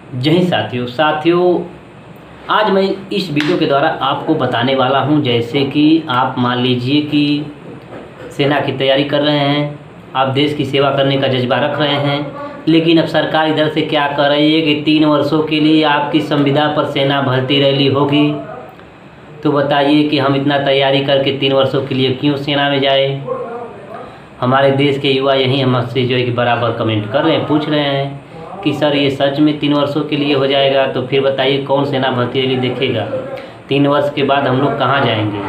जय हिंद साथियों, आज मैं इस वीडियो के द्वारा आपको बताने वाला हूं, जैसे कि आप मान लीजिए कि सेना की तैयारी कर रहे हैं, आप देश की सेवा करने का जज्बा रख रहे हैं, लेकिन अब सरकार इधर से क्या कर रही है कि 3 वर्षों के लिए आपकी संविदा पर सेना भर्ती रैली होगी। तो बताइए कि हम इतना तैयारी करके 3 वर्षों के लिए क्यों सेना में जाए। हमारे देश के युवा यही हमसे जो है कि बराबर कमेंट कर रहे हैं, पूछ रहे हैं कि सर ये सच में 3 वर्षों के लिए हो जाएगा, तो फिर बताइए कौन सेना भर्ती रैली देखेगा। 3 वर्ष के बाद हम लोग कहाँ जाएंगे।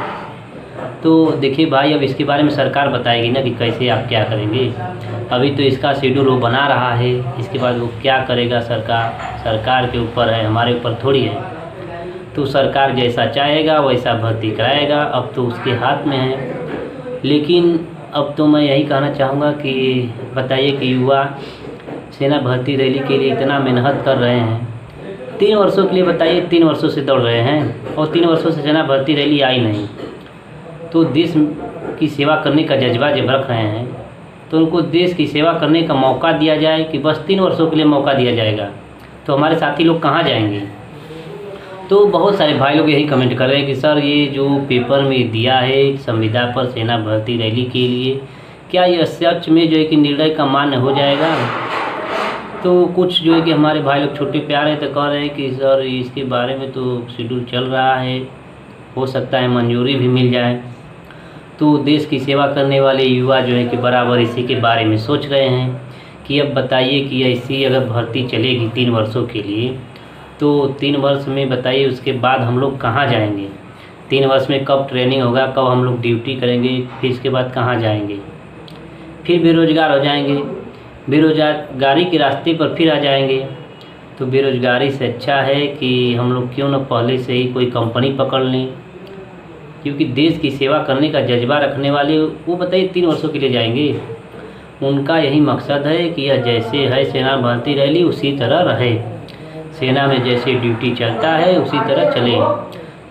तो देखिए भाई, अब इसके बारे में सरकार बताएगी ना कि कैसे आप क्या करेंगे। अभी तो इसका शेड्यूल वो बना रहा है, इसके बाद वो क्या करेगा सरकार के ऊपर है, हमारे ऊपर थोड़ी है। तो सरकार जैसा चाहेगा वैसा भर्ती कराएगा, अब तो उसके हाथ में है। लेकिन अब तो मैं यही कहना चाहूँगा कि बताइए कि युवा सेना भर्ती रैली के लिए इतना मेहनत कर रहे हैं, 3 वर्षों के लिए, बताइए 3 वर्षों से दौड़ रहे हैं और 3 वर्षों से सेना भर्ती रैली आई नहीं। तो देश की सेवा करने का जज्बा जब रख रहे हैं तो उनको देश की सेवा करने का मौका दिया जाए कि बस 3 वर्षों के लिए मौका दिया जाएगा, तो हमारे साथी लोग कहाँ जाएंगे। तो बहुत सारे भाई लोग यही कमेंट कर रहे हैं कि सर ये जो पेपर में दिया है संविदा पर सेना भर्ती रैली के लिए, क्या यह सच में जो है कि निर्णय का मान्य हो जाएगा। तो कुछ जो है कि हमारे भाई लोग छोटे प्यारे तो कह रहे हैं कि सर इसके बारे में तो शेड्यूल चल रहा है, हो सकता है मंजूरी भी मिल जाए। तो देश की सेवा करने वाले युवा जो है कि बराबर इसी के बारे में सोच रहे हैं कि अब बताइए कि ऐसी अगर भर्ती चलेगी 3 वर्षों के लिए, तो 3 वर्ष में बताइए उसके बाद हम लोग कहाँ जाएंगे। 3 वर्ष में कब ट्रेनिंग होगा, कब हम लोग ड्यूटी करेंगे, फिर इसके बाद कहाँ जाएंगे। फिर बेरोजगार हो जाएंगे, बेरोजगारी के रास्ते पर फिर आ जाएंगे। तो बेरोजगारी से अच्छा है कि हम लोग क्यों न पहले से ही कोई कंपनी पकड़ लें, क्योंकि देश की सेवा करने का जज्बा रखने वाले वो बताइए 3 वर्षों के लिए जाएंगे। उनका यही मकसद है कि यह जैसे है सेना भर्ती रैली उसी तरह रहे, सेना में जैसे ड्यूटी चलता है उसी तरह चले,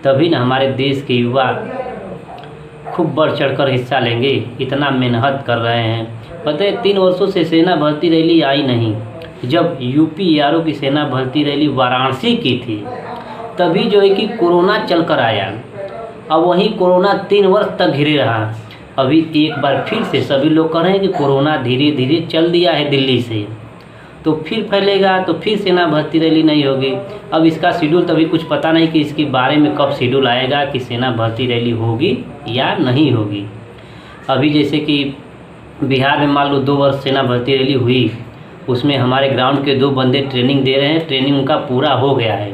तभी न हमारे देश के युवा खूब बढ़ चढ़कर हिस्सा लेंगे। इतना मेहनत कर रहे हैं, पता है 3 वर्षों से सेना भर्ती रैली आई नहीं। जब यूपी की सेना भर्ती रैली वाराणसी की थी तभी जो है कि कोरोना चल कर आया। अब वही कोरोना 3 वर्ष तक घिरे रहा। अभी एक बार फिर से सभी लोग कह रहे हैं कि कोरोना धीरे धीरे चल दिया है दिल्ली से, तो फिर फैलेगा, तो फिर सेना भर्ती रैली नहीं होगी। अब इसका शेड्यूल तभी कुछ पता नहीं कि इसके बारे में कब शेड्यूल आएगा कि सेना भर्ती रैली होगी या नहीं होगी। अभी जैसे कि बिहार में मान लो 2 वर्ष सेना भर्ती रैली हुई, उसमें हमारे ग्राउंड के 2 बंदे ट्रेनिंग दे रहे हैं, ट्रेनिंग उनका पूरा हो गया है।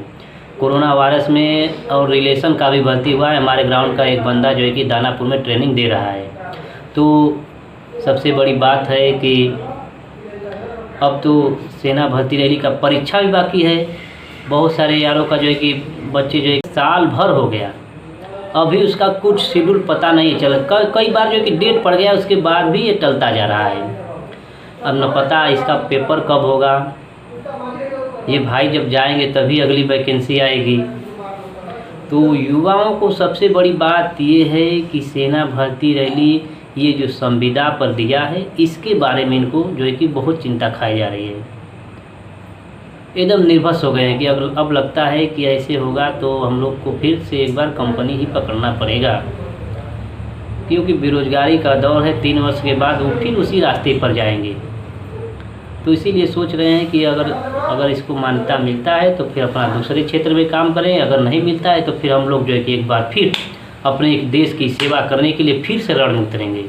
कोरोना वायरस में और रिलेशन का भी भर्ती हुआ है, हमारे ग्राउंड का एक बंदा जो है कि दानापुर में ट्रेनिंग दे रहा है। तो सबसे बड़ी बात है कि अब तो सेना भर्ती रैली का परीक्षा भी बाकी है। बहुत सारे यारों का जो है कि बच्चे जो है साल भर हो गया, अभी उसका कुछ शेड्यूल पता नहीं चला। कई बार जो है कि डेट पड़ गया, उसके बाद भी ये टलता जा रहा है। अब न पता इसका पेपर कब होगा। ये भाई जब जाएंगे तभी अगली वैकेंसी आएगी। तो युवाओं को सबसे बड़ी बात ये है कि सेना भर्ती रैली ये जो संविदा पर दिया है, इसके बारे में इनको जो है कि बहुत चिंता खाई जा रही है। एकदम निर्भस हो गए हैं कि अब लगता है कि ऐसे होगा तो हम लोग को फिर से एक बार कंपनी ही पकड़ना पड़ेगा, क्योंकि बेरोजगारी का दौर है। 3 वर्ष के बाद वो फिर उसी रास्ते पर जाएंगे। तो इसीलिए सोच रहे हैं कि अगर इसको मान्यता मिलता है तो फिर अपना दूसरे क्षेत्र में काम करें, अगर नहीं मिलता है तो फिर हम लोग जो है कि एक बार फिर अपने एक देश की सेवा करने के लिए फिर से रण में उतरेंगे।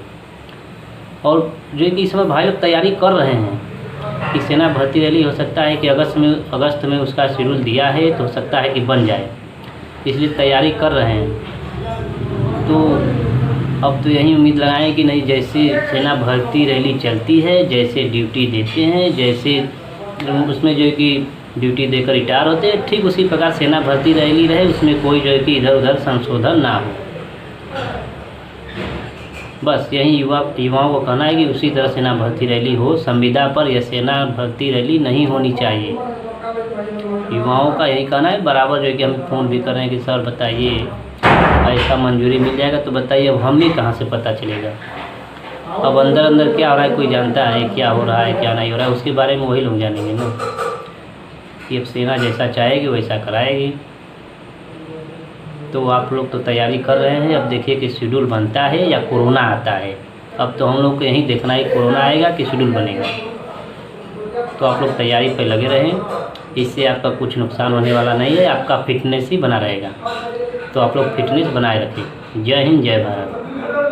और जो है कि इस समय भाई लोग तैयारी कर रहे हैं कि सेना भर्ती रैली हो सकता है कि अगस्त में उसका शेड्यूल दिया है, तो हो सकता है कि बन जाए, इसलिए तैयारी कर रहे हैं। तो अब तो यही उम्मीद लगाएं कि नहीं, जैसे सेना भर्ती रैली चलती है, जैसे ड्यूटी देते हैं, जैसे उसमें जो है कि ड्यूटी देकर रिटायर होते हैं, ठीक उसी प्रकार सेना भर्ती रैली रहे, उसमें कोई जो है कि इधर उधर संशोधन ना हो। बस यही युवाओं को कहना है कि उसी तरह सेना भर्ती रैली हो। संविदा पर यह सेना भर्ती रैली नहीं होनी चाहिए। युवाओं का यही कहना है। बराबर जो है कि हम फ़ोन भी कर रहे हैं कि सर बताइए ऐसा मंजूरी मिल जाएगा, तो बताइए अब हमें कहाँ से पता चलेगा। अब अंदर अंदर क्या हो रहा है कोई जानता है, क्या हो रहा है क्या नहीं हो रहा है, उसके बारे में वही लोग जानेंगे ना। कि अब सेना जैसा चाहेगी वैसा कराएगी। तो आप लोग तो तैयारी कर रहे हैं, अब देखिए कि शेड्यूल बनता है या कोरोना आता है। अब तो हम लोग को यहीं देखना है कोरोना आएगा कि शेड्यूल बनेगा। तो आप लोग तैयारी पर लगे रहें, इससे आपका कुछ नुकसान होने वाला नहीं है, आपका फिटनेस ही बना रहेगा। तो आप लोग फिटनेस बनाए रखें। जय हिंद, जय भारत।